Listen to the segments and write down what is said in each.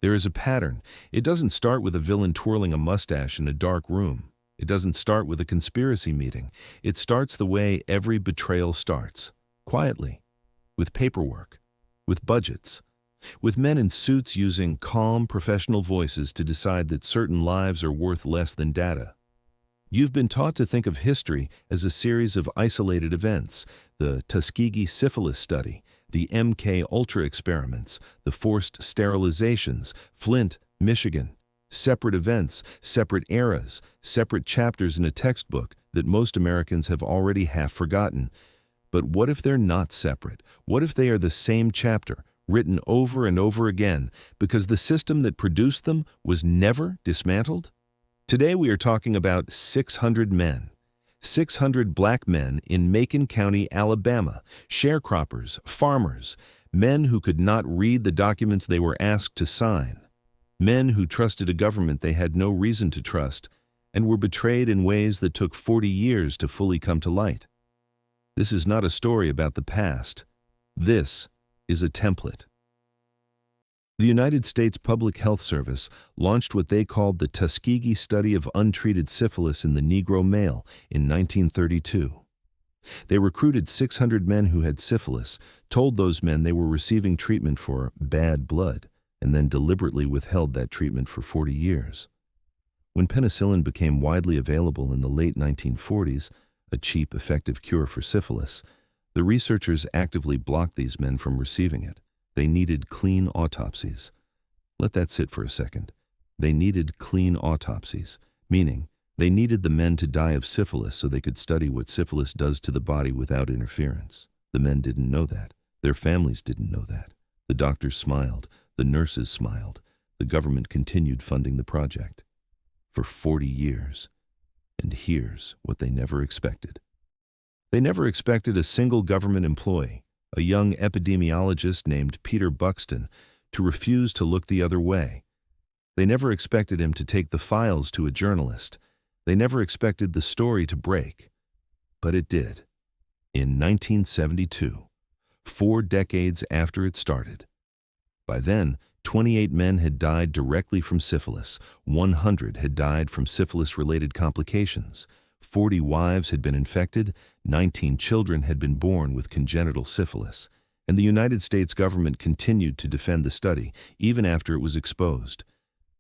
There is a pattern. It doesn't start with a villain twirling a mustache in a dark room. It doesn't start with a conspiracy meeting. It starts the way every betrayal starts, quietly, with paperwork, with budgets, with men in suits using calm, professional voices to decide that certain lives are worth less than data. You've been taught to think of history as a series of isolated events: the Tuskegee syphilis study, the MK Ultra experiments, the forced sterilizations, Flint, Michigan. Separate events, separate eras, separate chapters in a textbook that most Americans have already half forgotten. But what if they're not separate? What if they are the same chapter, written over and over again, because the system that produced them was never dismantled? Today we are talking about 600 men. 600 black men in Macon County, Alabama, sharecroppers, farmers, men who could not read the documents they were asked to sign, men who trusted a government they had no reason to trust and were betrayed in ways that took 40 years to fully come to light. This is not a story about the past. This is a template. The United States Public Health Service launched what they called the Tuskegee study of untreated syphilis in the Negro male in 1932. They recruited 600 men who had syphilis, told those men they were receiving treatment for bad blood, and then deliberately withheld that treatment for 40 years. When penicillin became widely available in the late 1940s, a cheap, effective cure for syphilis, the researchers actively blocked these men from receiving it. They needed clean autopsies. Let that sit for a second. They needed clean autopsies, meaning they needed the men to die of syphilis so they could study what syphilis does to the body without interference. The men didn't know that. Their families didn't know that. The doctors smiled. The nurses smiled. The government continued funding the project for 40 years. And here's what they never expected. They never expected a single government employee, a young epidemiologist named Peter Buxton, to refuse to look the other way. They never expected him to take the files to a journalist. They never expected the story to break. But it did. In 1972, 4 decades after it started. By then, 28 men had died directly from syphilis, 100 had died from syphilis-related complications, 40 wives had been infected, 19 children had been born with congenital syphilis, and the United States government continued to defend the study even after it was exposed.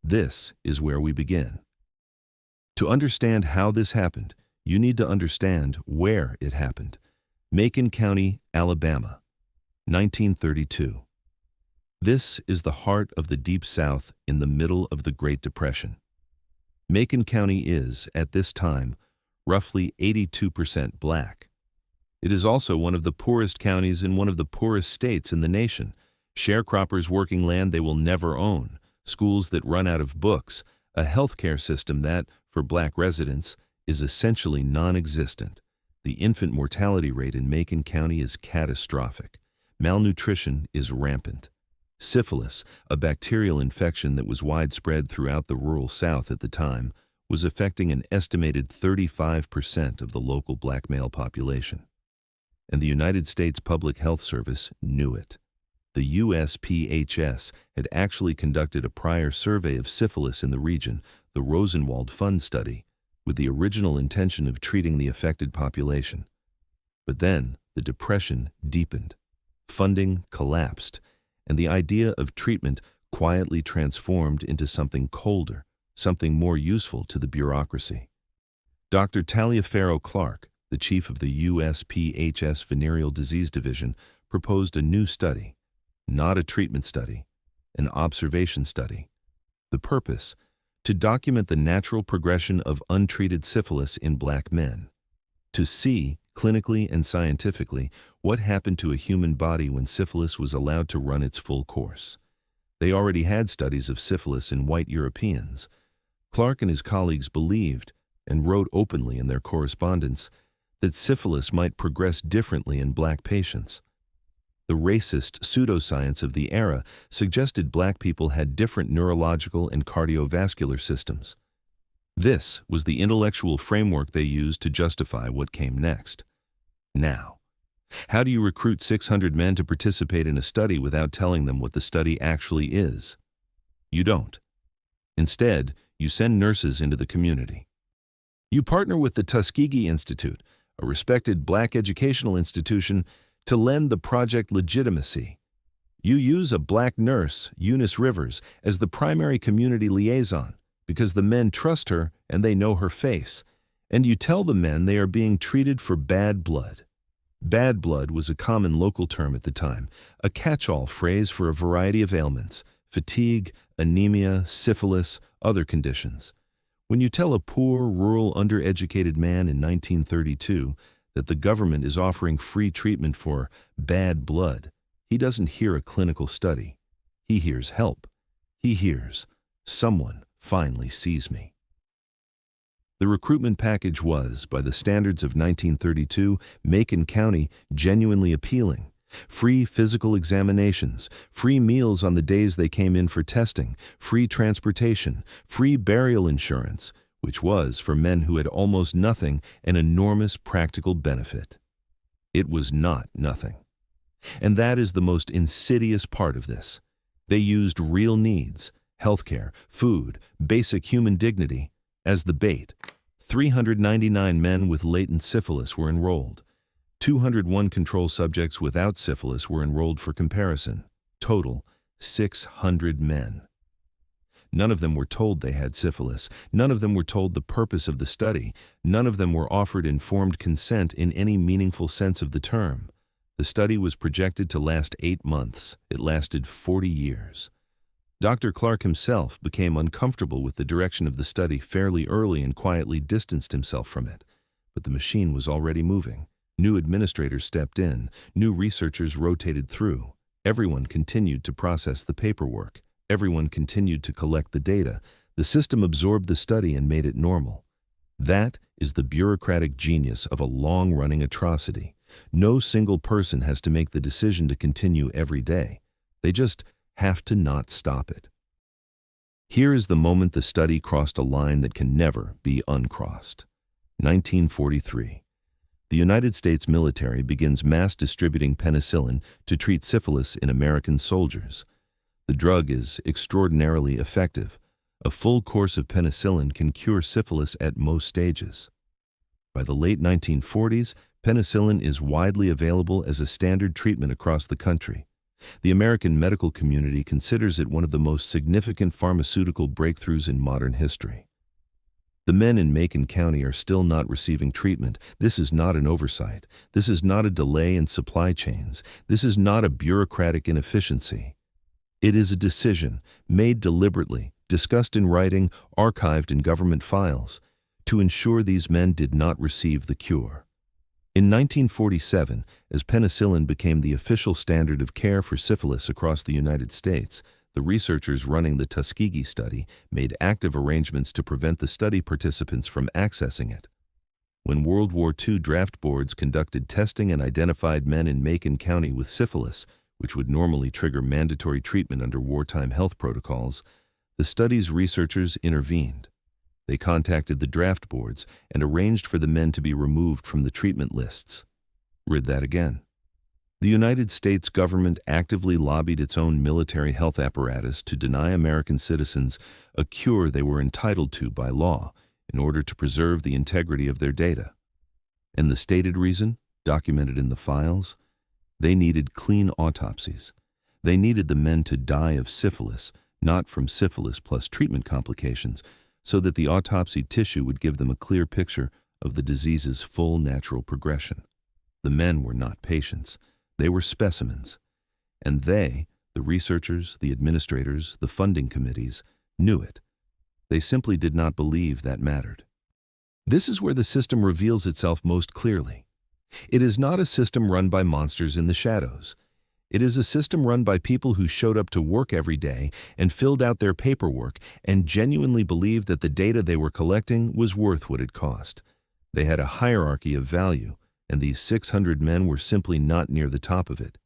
This is where we begin. To understand how this happened, you need to understand where it happened. Macon County, Alabama, 1932. This is the heart of the Deep South in the middle of the Great Depression. Macon County is, at this time, roughly 82% black. It is also one of the poorest counties in one of the poorest states in the nation. Sharecroppers working land they will never own, schools that run out of books, a healthcare system that, for black residents, is essentially non-existent. The infant mortality rate in Macon County is catastrophic. Malnutrition is rampant. Syphilis, a bacterial infection that was widespread throughout the rural South at the time, was affecting an estimated 35% of the local black male population. And the United States Public Health Service knew it. The USPHS had actually conducted a prior survey of syphilis in the region, the Rosenwald Fund study, with the original intention of treating the affected population. But then the depression deepened. Funding collapsed, and the idea of treatment quietly transformed into something colder, something more useful to the bureaucracy. Dr. Taliaferro Clark, the chief of the USPHS Venereal Disease Division, proposed a new study, not a treatment study, an observation study. The purpose: to document the natural progression of untreated syphilis in black men, to see, clinically and scientifically, what happened to a human body when syphilis was allowed to run its full course. They already had studies of syphilis in white Europeans. Clark and his colleagues believed, and wrote openly in their correspondence, that syphilis might progress differently in black patients. The racist pseudoscience of the era suggested black people had different neurological and cardiovascular systems. This was the intellectual framework they used to justify what came next. Now, how do you recruit 600 men to participate in a study without telling them what the study actually is? You don't. Instead, you send nurses into the community. You partner with the Tuskegee Institute, a respected Black educational institution, to lend the project legitimacy. You use a Black nurse, Eunice Rivers, as the primary community liaison because the men trust her and they know her face. And you tell the men they are being treated for bad blood. Bad blood was a common local term at the time, a catch-all phrase for a variety of ailments: fatigue, anemia, syphilis, other conditions. When you tell a poor, rural, undereducated man in 1932 that the government is offering free treatment for bad blood, he doesn't hear a clinical study. He hears help. He hears, someone finally sees me. The recruitment package was, by the standards of 1932, Macon County, genuinely appealing. Free physical examinations, free meals on the days they came in for testing, free transportation, free burial insurance, which was, for men who had almost nothing, an enormous practical benefit. It was not nothing. And that is the most insidious part of this. They used real needs, healthcare, food, basic human dignity, as the bait. 399 men with latent syphilis were enrolled. 201 control subjects without syphilis were enrolled for comparison. Total, 600 men. None of them were told they had syphilis. None of them were told the purpose of the study. None of them were offered informed consent in any meaningful sense of the term. The study was projected to last 8 months. It lasted 40 years. Dr. Clark himself became uncomfortable with the direction of the study fairly early and quietly distanced himself from it. But the machine was already moving. New administrators stepped in. New researchers rotated through. Everyone continued to process the paperwork. Everyone continued to collect the data. The system absorbed the study and made it normal. That is the bureaucratic genius of a long-running atrocity. No single person has to make the decision to continue every day. They just have to not stop it. Here is the moment the study crossed a line that can never be uncrossed. 1943. The United States military begins mass distributing penicillin to treat syphilis in American soldiers. The drug is extraordinarily effective. A full course of penicillin can cure syphilis at most stages. By the late 1940s, penicillin is widely available as a standard treatment across the country. The American medical community considers it one of the most significant pharmaceutical breakthroughs in modern history. The men in Macon County are still not receiving treatment. This is not an oversight. This is not a delay in supply chains. This is not a bureaucratic inefficiency. It is a decision made deliberately, discussed in writing, archived in government files, to ensure these men did not receive the cure. In 1947, as penicillin became the official standard of care for syphilis across the United States, the researchers running the Tuskegee study made active arrangements to prevent the study participants from accessing it. When World War II draft boards conducted testing and identified men in Macon County with syphilis, which would normally trigger mandatory treatment under wartime health protocols, the study's researchers intervened. They contacted the draft boards and arranged for the men to be removed from the treatment lists. Read that again. The United States government actively lobbied its own military health apparatus to deny American citizens a cure they were entitled to by law in order to preserve the integrity of their data. And the stated reason, documented in the files? They needed clean autopsies. They needed the men to die of syphilis, not from syphilis plus treatment complications, so that the autopsy tissue would give them a clear picture of the disease's full natural progression. The men were not patients. They were specimens. And they, the researchers, the administrators, the funding committees, knew it. They simply did not believe that mattered. This is where the system reveals itself most clearly. It is not a system run by monsters in the shadows. It is a system run by people who showed up to work every day and filled out their paperwork and genuinely believed that the data they were collecting was worth what it cost. They had a hierarchy of value, and these 600 men were simply not near the top of it.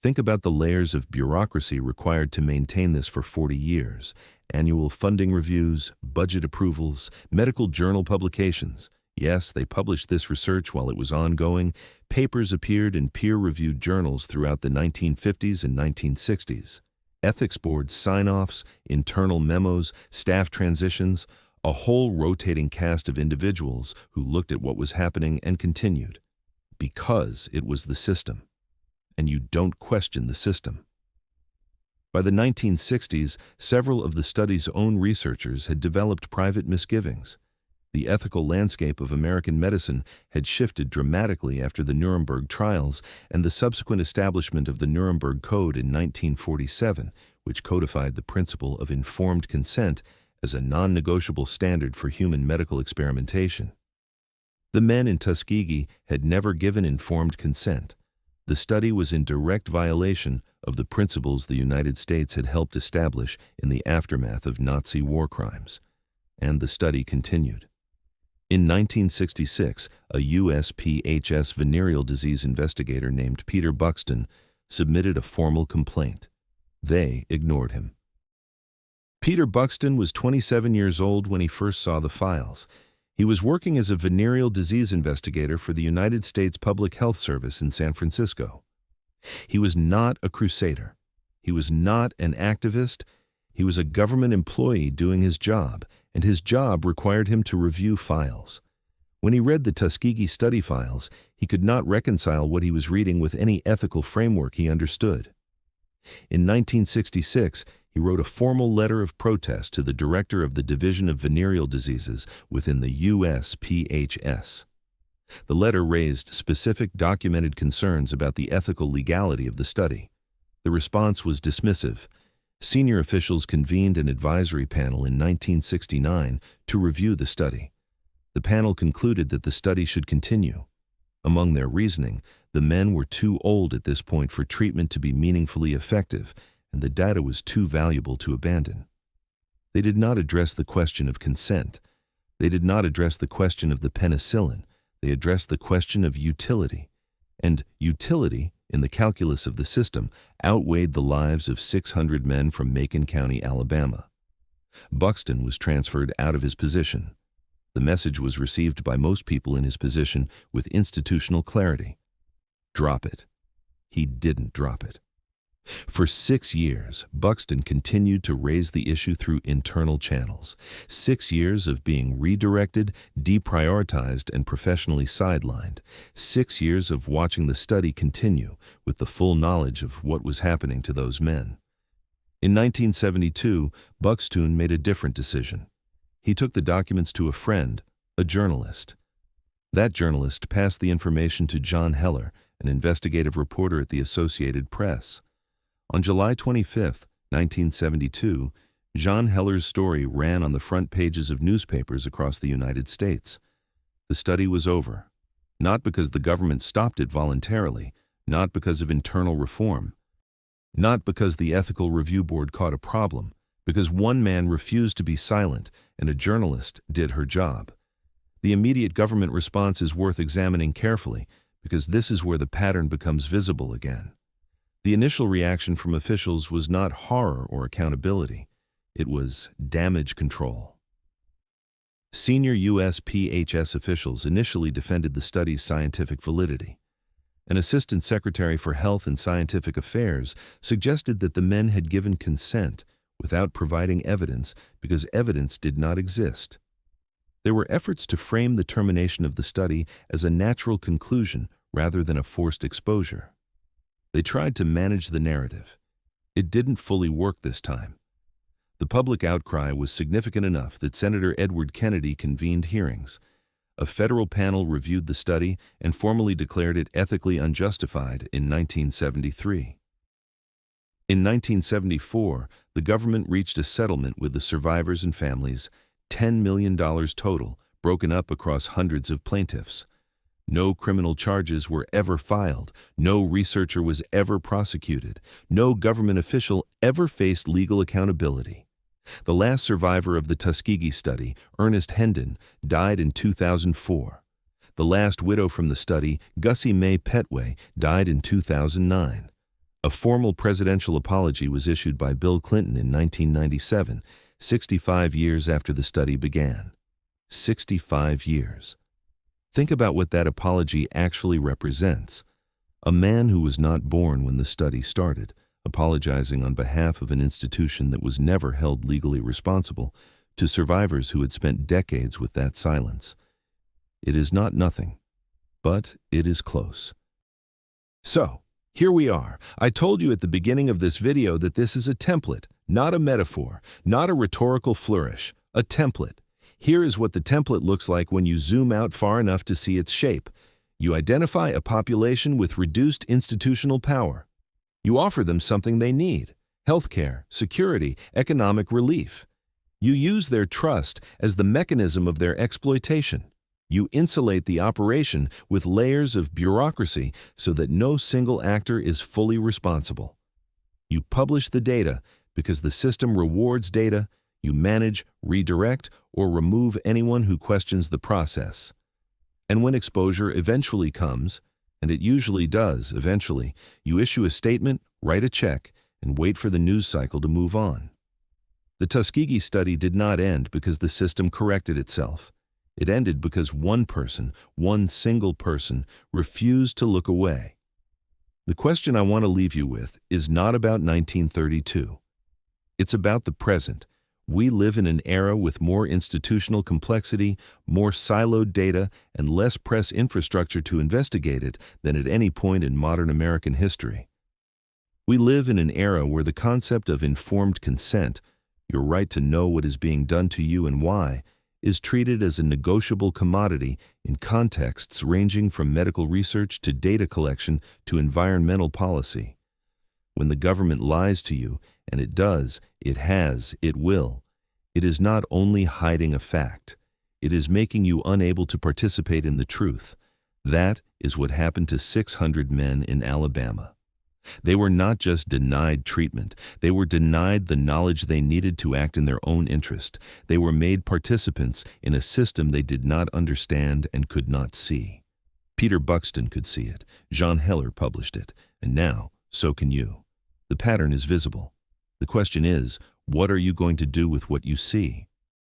Think about the layers of bureaucracy required to maintain this for 40 years. Annual funding reviews, budget approvals, medical journal publications. Yes, they published this research while it was ongoing. Papers appeared in peer-reviewed journals throughout the 1950s and 1960s. ethics board sign-offs, internal memos, staff transitions, a whole rotating cast of individuals who looked at what was happening and continued. Because it was the system. And you don't question the system. By the 1960s, several of the study's own researchers had developed private misgivings. The ethical landscape of American medicine had shifted dramatically after the Nuremberg trials and the subsequent establishment of the Nuremberg Code in 1947, which codified the principle of informed consent as a non-negotiable standard for human medical experimentation. The men in Tuskegee had never given informed consent. The study was in direct violation of the principles the United States had helped establish in the aftermath of Nazi war crimes. And the study continued. In 1966, a USPHS venereal disease investigator named Peter Buxton submitted a formal complaint. They ignored him. Peter Buxton was 27 years old when he first saw the files. He was working as a venereal disease investigator for the United States Public Health Service in San Francisco. He was not a crusader. He was not an activist. He was a government employee doing his job, and his job required him to review files. When he read the Tuskegee study files, he could not reconcile what he was reading with any ethical framework he understood. In 1966, he wrote a formal letter of protest to the director of the Division of Venereal Diseases within the USPHS. The letter raised specific documented concerns about the ethical legality of the study. The response was dismissive. Senior officials convened an advisory panel in 1969 to review the study. The panel concluded that the study should continue. Among their reasoning, the men were too old at this point for treatment to be meaningfully effective, and the data was too valuable to abandon. They did not address the question of consent. They did not address the question of the penicillin. They addressed the question of utility. And utility, in the calculus of the system, outweighed the lives of 600 men from Macon County, Alabama. Buxton was transferred out of his position. The message was received by most people in his position with institutional clarity. Drop it. He didn't drop it. For 6 years, Buxton continued to raise the issue through internal channels. 6 years of being redirected, deprioritized, and professionally sidelined. 6 years of watching the study continue with the full knowledge of what was happening to those men. In 1972, Buxton made a different decision. He took the documents to a friend, a journalist. That journalist passed the information to John Heller, an investigative reporter at the Associated Press. On July 25, 1972, John Heller's story ran on the front pages of newspapers across the United States. The study was over, not because the government stopped it voluntarily, not because of internal reform, not because the Ethical Review Board caught a problem, because one man refused to be silent and a journalist did her job. The immediate government response is worth examining carefully because this is where the pattern becomes visible again. The initial reaction from officials was not horror or accountability. It was damage control. Senior USPHS officials initially defended the study's scientific validity. An assistant secretary for Health and Scientific Affairs suggested that the men had given consent without providing evidence because evidence did not exist. There were efforts to frame the termination of the study as a natural conclusion rather than a forced exposure. They tried to manage the narrative. It didn't fully work this time. The public outcry was significant enough that Senator Edward Kennedy convened hearings. A federal panel reviewed the study and formally declared it ethically unjustified in 1973. In 1974, the government reached a settlement with the survivors and families, $10 million total, broken up across hundreds of plaintiffs. No criminal charges were ever filed. No researcher was ever prosecuted. No government official ever faced legal accountability. The last survivor of the Tuskegee study, Ernest Hendon, died in 2004. The last widow from the study, Gussie Mae Petway, died in 2009. A formal presidential apology was issued by Bill Clinton in 1997, 65 years after the study began. 65 years. Think about what that apology actually represents. A man who was not born when the study started, apologizing on behalf of an institution that was never held legally responsible, to survivors who had spent decades with that silence. It is not nothing, but it is close. So, here we are. I told you at the beginning of this video that this is a template, not a metaphor, not a rhetorical flourish, a template. Here is what the template looks like when you zoom out far enough to see its shape. You identify a population with reduced institutional power. You offer them something they need: healthcare, security, economic relief. You use their trust as the mechanism of their exploitation. You insulate the operation with layers of bureaucracy so that no single actor is fully responsible. You publish the data because the system rewards data. You manage, redirect, or remove anyone who questions the process. And when exposure eventually comes, and it usually does eventually, you issue a statement, write a check, and wait for the news cycle to move on. The Tuskegee study did not end because the system corrected itself. It ended because one person, one single person, refused to look away. The question I want to leave you with is not about 1932. It's about the present. We live in an era with more institutional complexity, more siloed data, and less press infrastructure to investigate it than at any point in modern American history. We live in an era where the concept of informed consent, your right to know what is being done to you and why, is treated as a negotiable commodity in contexts ranging from medical research to data collection to environmental policy. When the government lies to you, and it does, it has, it will, it is not only hiding a fact, it is making you unable to participate in the truth. That is what happened to 600 men in Alabama. They were not just denied treatment, they were denied the knowledge they needed to act in their own interest. They were made participants in a system they did not understand and could not see. Peter Buxton could see it, Jean Heller published it, and now, so can you. The pattern is visible. The question is, what are you going to do with what you see?